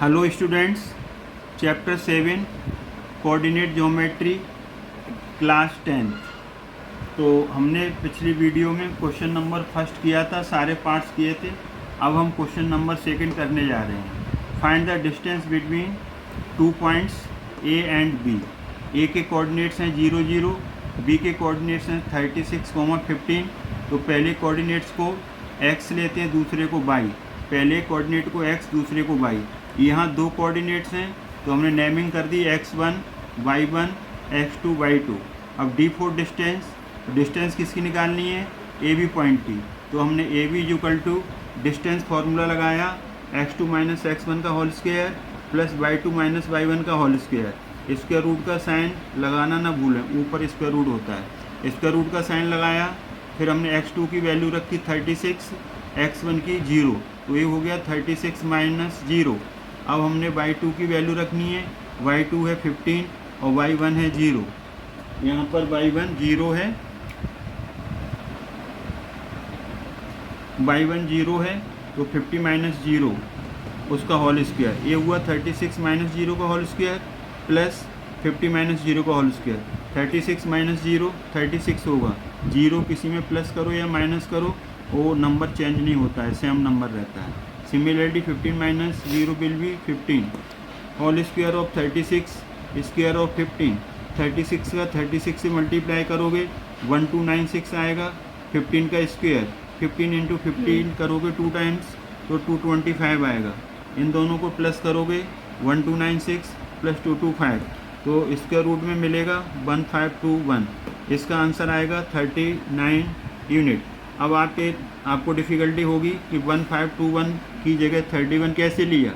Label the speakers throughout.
Speaker 1: Hello students, chapter 7 coordinate geometry class 10। तो हमने पिछली वीडियो में क्वेश्चन नंबर फर्स्ट किया था, सारे पार्ट्स किए थे। अब हम क्वेश्चन नंबर सेकंड करने जा रहे हैं। Find the distance between 2 points A and B. A के कोऑर्डिनेट्स हैं 0 0, बी के कोऑर्डिनेट्स हैं 36, 15। तो पहले कोऑर्डिनेट्स को x लेते हैं, दूसरे को y। पहले कोऑर्डिनेट को x, दूसरे को y। यहाँ दो कोऑर्डिनेट्स हैं तो हमने नेमिंग कर दी x1 y1 x2 y2। अब d4 डिस्टेंस किसकी निकालनी है? ए बी पॉइंट की। तो हमने A B equal to distance formula लगाया x2 माइनस x1 का whole square plus y2 minus y1 का होल स्क्वायर। स्क्वायर रूट का साइन लगाना ना भूलें, ऊपर स्क्वायर रूट होता है। स्क्वायर रूट का साइन लगाया, फिर हमने x2 की वैल्यू रखी 36, x1 की 0, तो ये हो गया 36 माइनस 0। अब हमने y2 की वैल्यू रखनी है, y2 है 15 और y1 है 0। यहाँ पर y1 0 है, y1 0 है, तो 50 माइनस 0 उसका होल स्क्वायर। ये हुआ 36 माइनस 0 का होल स्क्वायर प्लस 50 माइनस 0 का होल स्क्वायर। 36 माइनस 0 36 होगा। 0 किसी में प्लस करो या माइनस करो, वो नंबर चेंज नहीं होता है, सेम नंबर रहता है। Similarly 15 minus 0 will be 15। Whole square of 36 square of 15। 36 का 36 से मल्टीप्लाई करोगे 1296 आएगा। 15 का स्क्वायर 15 इंटू 15 करोगे 2 टाइम्स तो 225 आएगा। इन दोनों को प्लस करोगे 1296 प्लस 225, तो स्क्वायर रूट में मिलेगा 1521। इसका आंसर आएगा 39 यूनिट। अब आपको डिफ़िकल्टी होगी कि 1521 की जगह 31 कैसे लिया।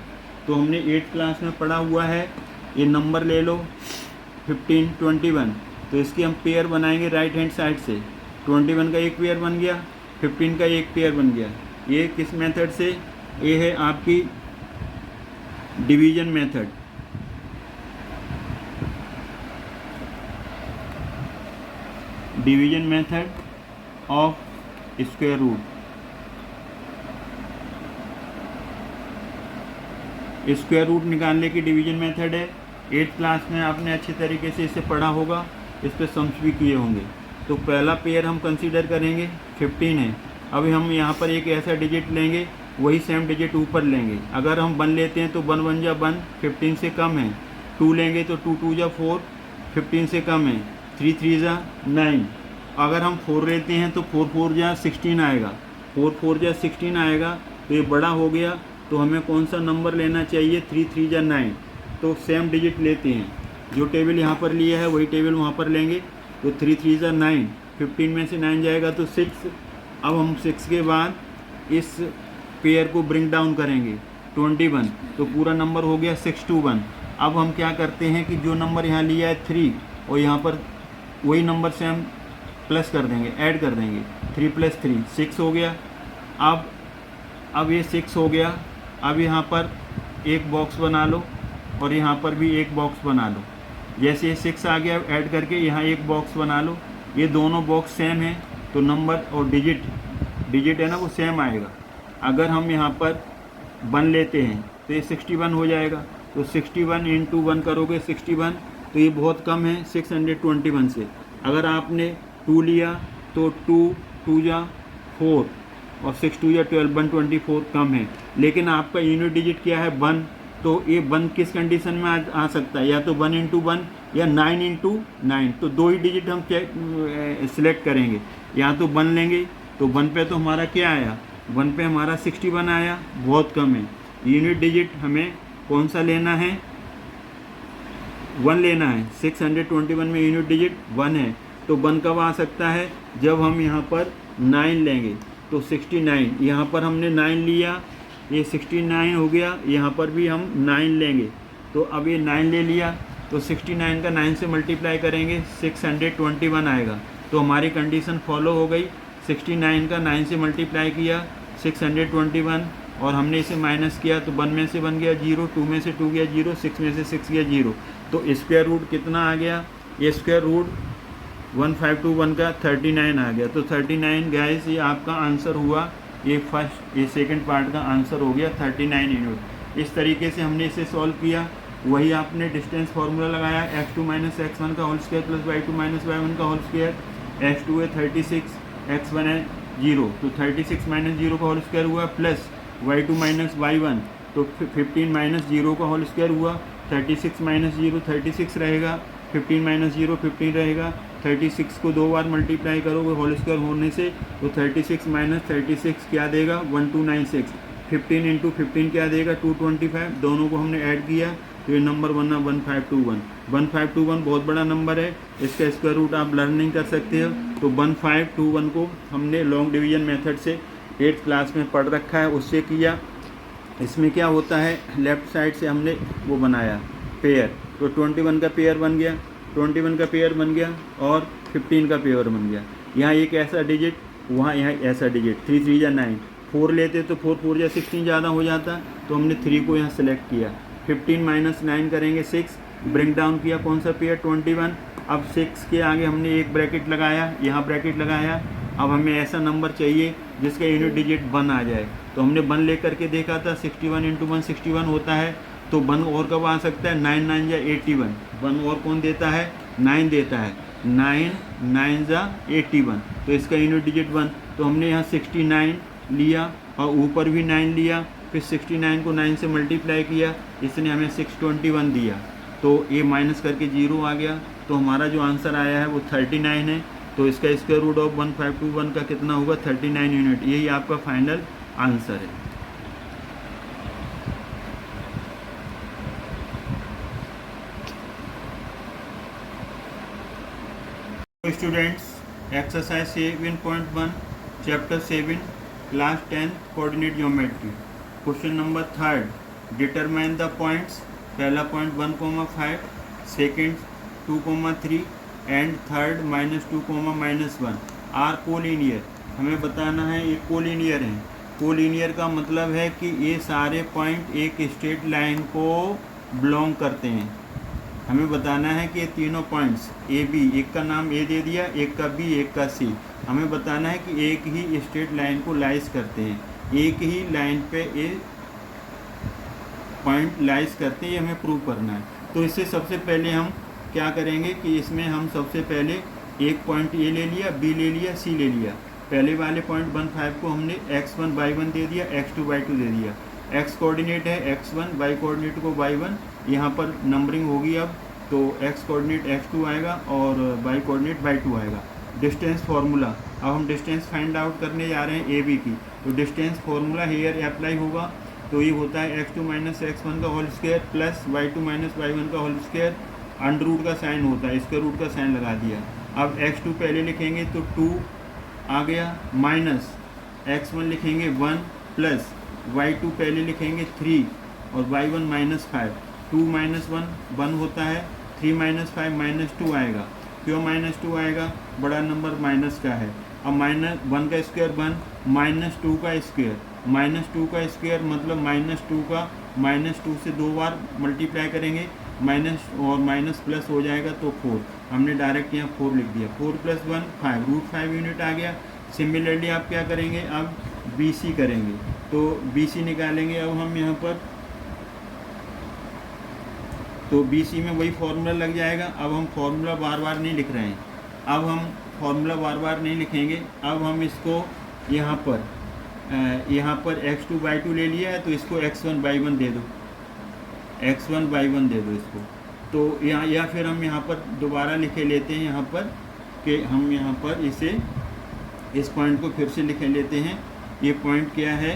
Speaker 1: तो हमने 8th क्लास में पढ़ा हुआ है, ये नंबर ले लो 15 21। तो इसकी हम पेयर बनाएंगे राइट हैंड साइड से। 21 का एक पेयर बन गया, 15 का एक पेयर बन गया। ये किस मेथड से? ये है आपकी division method. Division method of square root. Square root निकालने की डिवीजन मेथड है। 8th क्लास में आपने अच्छी तरीके से इसे पढ़ा होगा, इस पर सम्स भी किए होंगे। तो पहला पेयर हम कंसीडर करेंगे 15 है। अभी हम यहाँ पर एक ऐसा डिजिट लेंगे, वही सेम डिजिट ऊपर लेंगे। अगर हम 1 लेते हैं तो 1 1 जा 1, 15 से कम है। 2 लेंगे तो 2 2 जा 4, 15 से कम है। 3 3 जा 9। अगर हम 4 लेते हैं तो 4 4 जा 16 आएगा। 4 4 जा 16 आएगा, तो ये बड़ा हो गया। तो हमें कौन सा नंबर लेना चाहिए? 3 3 जा 9। तो सेम डिजिट लेते हैं, जो टेबल यहाँ पर लिया है वही टेबल वहाँ पर लेंगे। तो 3 3 जा 9, 15 में से 9 जाएगा तो 6। अब हम 6 के बाद इस पेयर को ब्रिंग डाउन करेंगे 21, तो पूरा नंबर हो गया 621। अब हम क्या करते हैं कि जो नंबर यहाँ लिया है 3, और यहाँ पर वही नंबर से हम प्लस कर देंगे, ऐड कर देंगे। 3 + 3 6 हो गया। अब ये 6 हो गया। अब यहाँ पर एक बॉक्स बना लो और यहाँ पर भी एक बॉक्स बना लो। जैसे ये 6 आ गया, ऐड करके यहाँ एक बॉक्स बना लो। ये दोनों बॉक्स सेम है तो नंबर और डिजिट है ना, वो सेम आएगा। अगर हम यहाँ पर 1 लेते हैं तो ये 61 हो जाएगा। तो 61 × 1 करोगे 61, तो ये बहुत कम है 621 से। अगर आपने 2 लिया तो 2 2 जा 4 और 6 2 जा 12, 124 कम है। लेकिन आपका यूनिट डिजिट क्या है? 1। तो ये 1 किस कंडीशन में आ सकता है? या तो 1 × 1 या 9 × 9। तो दो ही डिजिट हम सिलेक्ट करेंगे। या तो 1 लेंगे तो 1 पे तो हमारा क्या आया? 1 पे हमारा 61 आया, बहुत कम है। यूनिट डिजिट हमें कौन सा लेना है? 1 लेना है। 621 में यूनिट डिजिट 1 है। तो 1 कब आ सकता है? जब हम यहाँ पर 9 लेंगे। तो 69, यहाँ पर हमने 9 लिया, ये 69 हो गया। यहाँ पर भी हम 9 लेंगे। तो अब ये 9 ले लिया, तो 69 का 9 से मल्टीप्लाई करेंगे 621 आएगा। तो हमारी कंडीशन फॉलो हो गई। 69 का 9 से मल्टीप्लाई किया 621, और हमने इसे माइनस किया तो 1 में से बन गया 0, 2 में से 2 गया 0, 6 में से 6 गया 0। तो स्क्वायर रूट कितना आ गया? ये स्क्वायर रूट 1521 का 39 आ गया। तो 39 गाइस, ये आपका आंसर हुआ। ये सेकंड पार्ट का आंसर हो गया 39 यूनिट। इस तरीके से हमने इसे सॉल्व किया। वही आपने डिस्टेंस फार्मूला लगाया, x2 माइनस x1 का whole square plus y2 minus y1 का होल स्क्वायर। x2 है 36, x1 है 0, तो 36 माइनस 0 का होल स्क्वायर हुआ, प्लस y2 माइनस y1 तो 15 माइनस 0 का होल स्क्वायर हुआ। 36 माइनस 0 36 रहेगा, 15 माइनस 0 15 रहेगा। 36 को 2 बार मल्टीप्लाई करोगे होल स्क्वायर होने से, तो 36 माइनस 36 क्या देगा 1296। 15 इंटू 15 क्या देगा 225। दोनों को हमने ऐड किया तो ये नंबर बना 1521। 1521 बहुत बड़ा नंबर है, इसका स्क्वायर रूट आप लर्निंग कर सकते हो। तो 1521 को हमने लॉन्ग डिवीजन मेथड से 8th क्लास में पढ़ रखा है, उससे किया। इसमें क्या होता है, लेफ़्ट साइड से हमने वो बनाया पेयर, तो 21 का पेयर बन गया, 21 का पेयर बन गया और 15 का पेयर बन गया। यहाँ एक ऐसा डिजिट, वहाँ यहाँ ऐसा डिजिट, 3 3 या 9। 4 लेते तो 4 4 या 16 ज़्यादा हो जाता, तो हमने 3 को यहाँ सेलेक्ट किया। 15 माइनस 9 करेंगे 6, ब्रिंग डाउन किया कौन सा पेयर 21। अब 6 के आगे हमने एक ब्रैकेट लगाया, यहाँ ब्रैकेट लगाया। अब हमें ऐसा नंबर चाहिए जिसका यूनिट डिजिट 1 आ जाए, तो हमने 1 लेकर के देखा था। 61 इंटू 1 61 होता है, तो 1 और कब आ सकता है 9 9 या 81। 1 और कौन देता है 9 देता है, 9 9 जा 81, तो इसका यूनिट डिजिट 1। तो हमने यहाँ 69 लिया और ऊपर भी 9 लिया, फिर 69 को 9 से मल्टीप्लाई किया, इसने हमें 621 दिया। तो ये माइनस करके 0 आ गया, तो हमारा जो आंसर आया है वो 39 है। तो इसका स्क्वायर रूट ऑफ 1521 का कितना होगा 39 यूनिट। यही आपका फाइनल आंसर है। Students, exercise 7.1 chapter 7 class 10 coordinate geometry, question number 3, determine the points. पहला point 1,5, second 2,3 and third -2, -1 are collinear. हमें बताना है ये कोलिनियर है। कोलिनियर का मतलब है कि ये सारे पॉइंट एक स्ट्रेट लाइन को बिलोंग करते हैं। हमें बताना है कि ये तीनों पॉइंट्स ए बी, एक का नाम ए दे दिया, एक का बी, एक का सी। हमें बताना है कि एक ही स्ट्रेट लाइन को लाइज करते हैं, एक ही लाइन पे ये पॉइंट लाइज करते हैं, ये हमें प्रूव करना है। तो इससे सबसे पहले हम क्या करेंगे कि इसमें हम सबसे पहले एक पॉइंट ए ले लिया, बी ले लिया, सी ले लिया। पहले वाले पॉइंट 1,5 को हमने x1 y1 दे दिया, x2 y2 दे दिया। x कोऑर्डिनेट है x1, y कोऑर्डिनेट को y1, यहाँ पर नंबरिंग होगी अब, तो x कोऑर्डिनेट x2 आएगा और y कोऑर्डिनेट y2 आएगा। डिस्टेंस फार्मूला, अब हम डिस्टेंस फाइंड आउट करने जा रहे हैं ए बी की, तो डिस्टेंस फार्मूला हेयर अप्लाई होगा। तो ये होता है x2 माइनस x1 का whole square plus y2 minus y1 का होल स्क्वायर। अंडर रूट का साइन होता है, स्क्वायर रूट का साइन लगा दिया। अब x2 पहले लिखेंगे तो 2 आ गया, माइनस x1 लिखेंगे 1 प्लस y2 पहले लिखेंगे 3 और y1 माइनस 5। 2 माइनस 1 1 होता है, 3 माइनस 5 -2 आएगा। क्यों -2 आएगा, बड़ा नंबर माइनस का है। अब -1 का स्क्वायर 1, -2 का स्क्वायर, -2 का स्क्वायर मतलब -2 का -2 से 2 बार मल्टीप्लाई करेंगे, माइनस और माइनस प्लस हो जाएगा तो 4। हमने डायरेक्ट यहाँ 4 लिख दिया। 4 + 1 5, √5 यूनिट आ गया। सिमिलरली आप क्या करेंगे, अब BC करेंगे, तो BC निकालेंगे। अब हम यहाँ पर तो BC में वही फार्मूला लग जाएगा। अब हम फार्मूला बार बार नहीं लिख रहे हैं, अब हम फार्मूला बार बार नहीं लिखेंगे। अब हम इसको यहाँ पर x2 y2 ले लिया है, तो इसको x1 y1 दे दो, x1 y1 दे दो इसको। तो यहाँ या फिर हम यहाँ पर दोबारा लिखे लेते हैं, यहाँ पर कि हम यहाँ पर इसे इस पॉइंट को फिर से लिखे लेते हैं। ये पॉइंट क्या है,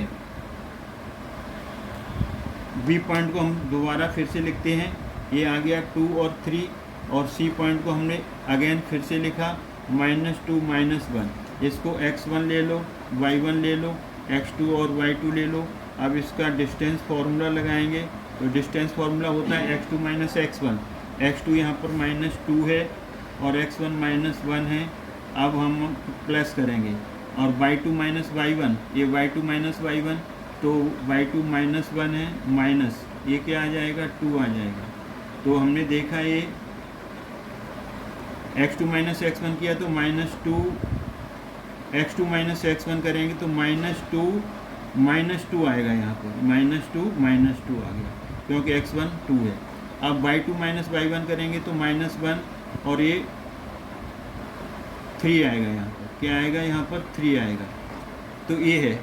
Speaker 1: बी पॉइंट को हम दोबारा फिर से लिखते हैं। ये आ गया 2 और 3, और सी पॉइंट को हमने अगेन फिर से लिखा -2 -1। इसको x1 ले लो, y1 ले लो, x2 और y2 ले लो। अब इसका डिस्टेंस फार्मूला लगाएंगे, तो डिस्टेंस फार्मूला होता है x2 माइनस x1। x2 यहाँ पर -2 है और x1 -1 है। अब हम प्लस करेंगे और y2 माइनस y1, ये y2 माइनस y1, तो y2 -1 है, माइनस ये क्या आ जाएगा 2 आ जाएगा। तो हमने देखा ये x2 माइनस x1 किया तो -2, x2 माइनस x1 करेंगे तो -2 -2 आएगा यहाँ पर, -2 आ गया क्योंकि x1 2 है। अब y2 माइनस y1 करेंगे तो -1 और ये 3 आएगा यहाँ पर, क्या आएगा यहाँ पर 3 आएगा। तो ये है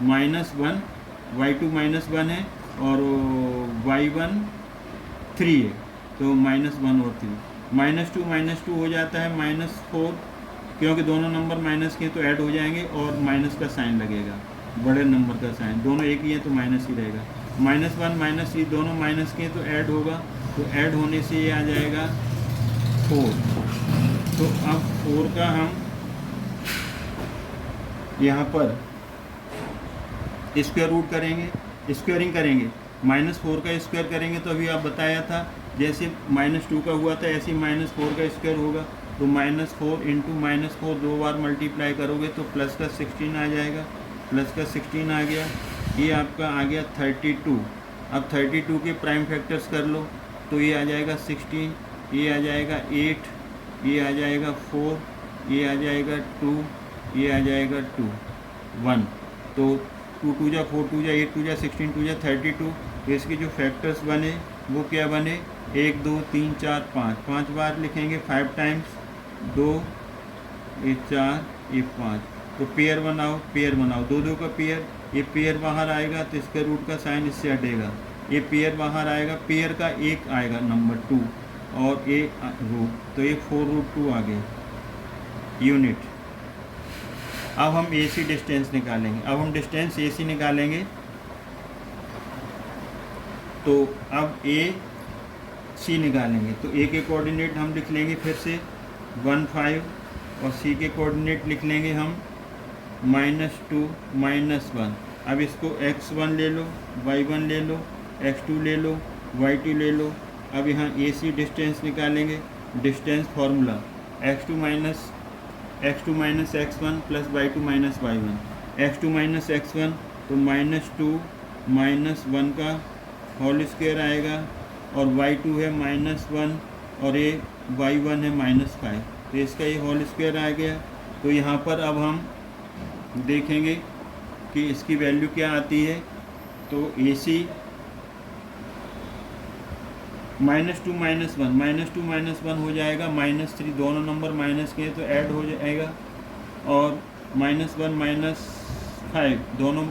Speaker 1: -1, y2 -1 है और y1 3 है, तो -1 और 3, -2 हो जाता है -4, क्योंकि दोनों नंबर माइनस के तो ऐड हो जाएंगे और माइनस का साइन लगेगा, बड़े नंबर का साइन, दोनों एक ही है तो माइनस ही रहेगा। -1 -3 दोनों माइनस के तो ऐड होगा, तो ऐड होने से ये आ जाएगा 4। तो अब 4 का हम यहाँ पर स्क्वायर रूट करेंगे, स्क्वायरिंग करेंगे, -4 का स्क्वायर करेंगे तो अभी आप बताया था जैसे -2 का हुआ था ऐसे ही -4 का स्क्वायर होगा। तो -4 इंटू -4 2 बार मल्टीप्लाई करोगे तो प्लस का 16 आ जाएगा, प्लस का 16 आ गया, ये आपका आ गया 32। अब 32 के प्राइम फैक्टर्स कर लो तो ये आ जाएगा 16, ये आ जाएगा 8, ये आ जाएगा 4, ये आ जाएगा 2, ये आ जाएगा 2 1। तो 2 2 जा 4 2 जा 8 2 जा 16 2 जा 32। तो इसके जो फैक्टर्स बने वो क्या बने, 1 2 3 4 5, 5 बार लिखेंगे 5 टाइम्स, 2 ये 4 ये 5। तो पेयर बनाओ, पेयर बनाओ, 2 2 का पेयर, ये पेयर बाहर आएगा तो इसका रूट का साइन इससे हटेगा, ये पेयर बाहर आएगा, पेयर का एक आएगा नंबर 2 और ये रूट, तो ये 4√2 आ गया यूनिट। अब हम AC डिस्टेंस निकालेंगे, अब हम डिस्टेंस AC निकालेंगे। तो अब AC निकालेंगे तो A के कोऑर्डिनेट हम लिख लेंगे फिर से 1 5 और C के कोऑर्डिनेट लिख लेंगे हम -2 -1। अब इसको x1 ले लो, y1 ले लो, x2 ले लो, y2 ले लो। अब यहाँ AC डिस्टेंस निकालेंगे, distance formula x2 minus x1 plus y2 minus y1, x2 minus x1 तो -2 -1 का होल स्क्वायर आएगा और y2 है -1 और ये y1 है -5, तो इसका ये होल स्क्वायर आ गया। तो यहाँ पर अब हम देखेंगे कि इसकी वैल्यू क्या आती है। तो AC -2 -1 हो जाएगा, -3 दोनों नंबर माइनस के तो ऐड हो जाएगा और -1 -5 दोनों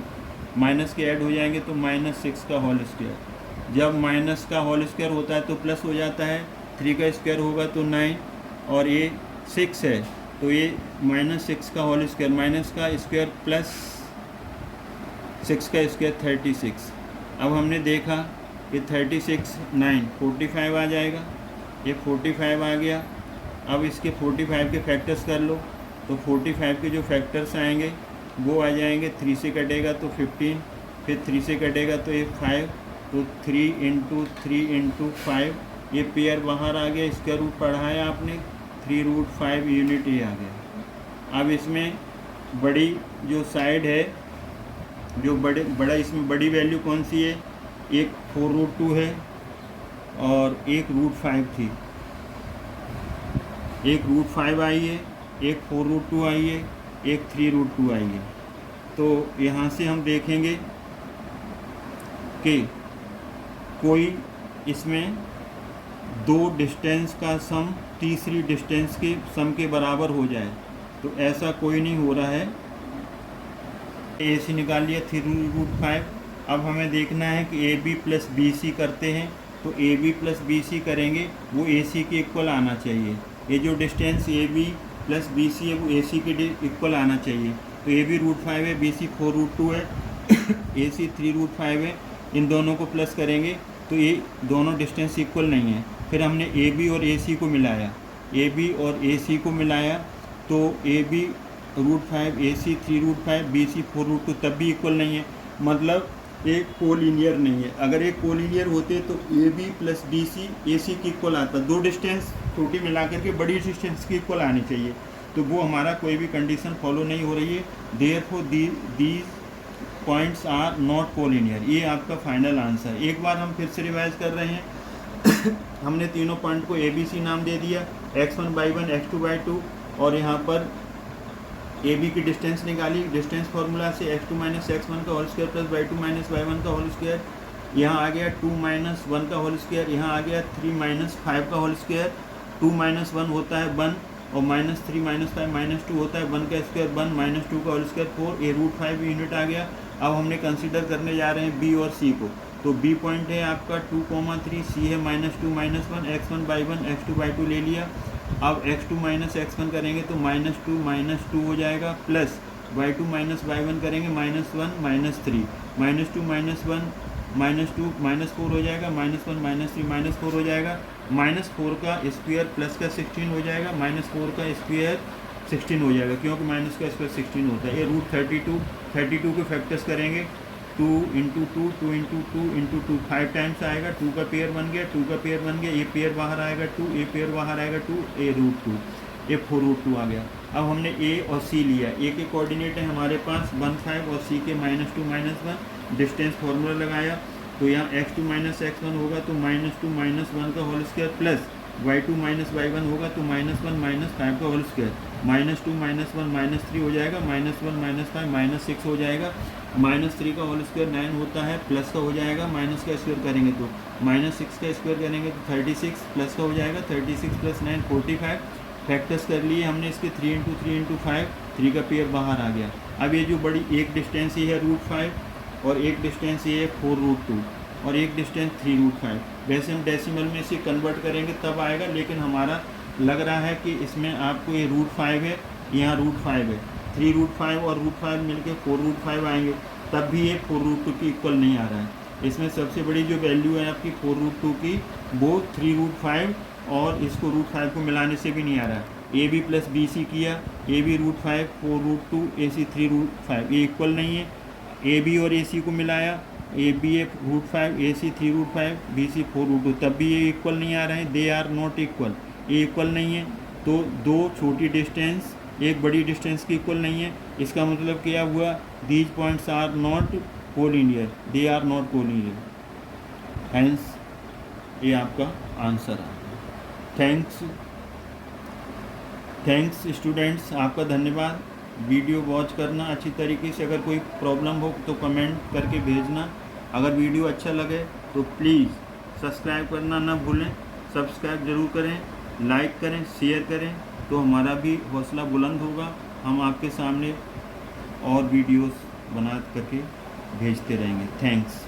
Speaker 1: माइनस के ऐड हो जाएंगे तो -6 का होल स्क्वायर। जब माइनस का होल स्क्वायर होता है तो प्लस हो जाता है, 3 का स्क्वायर होगा तो 9 और ये 6 है तो ये -6 का होल स्क्वायर, माइनस का स्क्वायर प्लस 6 का स्क्वायर 36। अब हमने देखा ये 36 9 45 आ जाएगा, ये 45 आ गया। अब इसके 45 के फैक्टर्स कर लो तो 45 के जो फैक्टर्स आएंगे वो आ जाएंगे, 3 से कटेगा तो 15, फिर 3 से कटेगा तो ये 5, तो 3 इंटू 3 इंटू 5, ये पेयर बाहर आ गया, इसका रूट पढ़ा है आपने 3√5 यूनिट ये आ गया। अब इसमें बड़ी जो साइड है, जो बड़ा इसमें बड़ी वैल्यू कौन सी है, एक 4√2 है और एक √5 थी, एक √5 आई है, एक 4√2 आई है, एक 3√2 आई है। तो यहाँ से हम देखेंगे कि कोई इसमें दो डिस्टेंस का सम तीसरी डिस्टेंस के सम के बराबर हो जाए, तो ऐसा कोई नहीं हो रहा है। AC निकाल लिया 3√5। अब हमें देखना है कि AB प्लस BC करते हैं तो AB प्लस BC करेंगे वो AC के इक्वल आना चाहिए। ये जो डिस्टेंस AB प्लस BC है वो AC के इक्वल आना चाहिए। तो AB √5 है, BC 4√2 है, AC 3√5 है, इन दोनों को प्लस करेंगे तो ये दोनों डिस्टेंस इक्वल नहीं है। फिर हमने AB और AC को मिलाया, AB और AC को मिलाया तो AB √5 AC 3√5 BC 4√2 तब भी इक्वल नहीं है, मतलब एक कोलिनियर नहीं है। अगर एक कोलिनियर होते तो AB प्लस BC AC की इक्वल आता, दो डिस्टेंस छोटी मिला करके बड़ी डिस्टेंस की इक्वल आनी चाहिए, तो वो हमारा कोई भी कंडीशन फॉलो नहीं हो रही है। Therefore these points are not collinear, ये आपका फाइनल आंसर। एक बार हम फिर से रिवाइज कर रहे हैं हमने तीनों पॉइंट को ABC नाम दे दिया, x1 y1 x2 y2 और यहाँ पर ए बी की डिस्टेंस निकाली, डिस्टेंस फार्मूला से x2 माइनस x1 का whole square plus y2 minus y1 का होल स्क्वायर, यहाँ आ गया 2 माइनस 1 का होल स्क्वायर, यहाँ आ गया 3 माइनस 5 का होल स्क्वायर, 2 माइनस 1 होता है 1 और माइनस 3 माइनस 5 माइनस 2 होता है 1 का स्क्वायर 1 माइनस 2 का होल स्क्वायर 4, ये रूट 5 यूनिट आ गया। अब हमने कंसीडर करने जा रहे हैं बी और सी को, तो बी पॉइंट है आपका 2,3, सी है -2 -1, x1 by 1 x2 by 2 ले लिया। अब x2 माइनस x1 करेंगे तो -2 हो जाएगा, प्लस y2 माइनस y1 करेंगे -1 -3, -2 -1 -2 -4 हो जाएगा, -1 -3 -4 हो जाएगा, -4 का स्क्वायर प्लस का 16 हो जाएगा, -4 का स्क्वायर 16 हो जाएगा, क्योंकि माइनस का स्क्वायर 16 होता है। ये रूट 32 के फैक्टर्स करेंगे, 2 × 2 2 × 2 × 2 5 टाइम्स आएगा, 2 का पेयर बन गया, 2 का पेयर बन गया, ये पेयर बाहर आएगा 2, ये पेयर बाहर आएगा 2, ये रूट 2, ये 4√2 आ गया। अब हमने ए और सी लिया, ए के कोऑर्डिनेट है हमारे पास 1 5 और सी के -2 -1, डिस्टेंस फार्मूला लगाया, तो यहाँ x2 माइनस x1 होगा तो -2 -1 का whole square, plus y2 minus y1 होगा तो -1 -5 का होल स्क्वायर, -2 -1 -3 हो जाएगा, -1 -5 -6 हो जाएगा, -3 का होल स्क्वायर 9 होता है, प्लस का हो जाएगा, माइनस का स्क्वायर करेंगे तो -6 का स्क्वायर करेंगे तो 36, प्लस का हो जाएगा 36 + 9 45, फैक्टर्स कर लिए हमने इसके 3 × 3 × 5, 3 का पेयर बाहर आ गया। अब ये जो बड़ी एक डिस्टेंस ये है √5 और एक डिस्टेंस ये है 4√2 और एक डिस्टेंस 3√5, वैसे हम डेसिमल में इसे कन्वर्ट करेंगे तब आएगा, लेकिन हमारा लग रहा है कि इसमें आपको ये √5 है, यहाँ √5 है, 3√5 और √5 मिलके 4√5 आएंगे, तब भी ये 4√2 की इक्वल नहीं आ रहा है। इसमें सबसे बड़ी जो वैल्यू है आपकी 4√2 की, वो 3√5 और इसको √5 को मिलाने से भी नहीं आ रहा है। A B plus B C किया, ए बी √5 4√2 ए सी 3√5, ये इक्वल नहीं है। ए बी और ए सी को मिलाया, A B A √5 A C 3√5 B C 4√2, तब भी ये इक्वल नहीं आ रहे हैं, दे आर नॉट इक्वल, ये इक्वल नहीं है। तो दो छोटी डिस्टेंस एक बड़ी डिस्टेंस की इक्वल नहीं है, इसका मतलब क्या हुआ, these points are not collinear, they are not collinear, hence ये आपका आंसर है। थैंक्स स्टूडेंट्स, आपका धन्यवाद। वीडियो वॉच करना अच्छी तरीके से, अगर कोई प्रॉब्लम हो तो कमेंट करके भेजना। अगर वीडियो अच्छा लगे तो प्लीज़ सब्सक्राइब करना ना भूलें, सब्सक्राइब ज़रूर करें, लाइक करें, शेयर करें, तो हमारा भी हौसला बुलंद होगा, हम आपके सामने और वीडियोस बना करके भेजते रहेंगे। थैंक्स।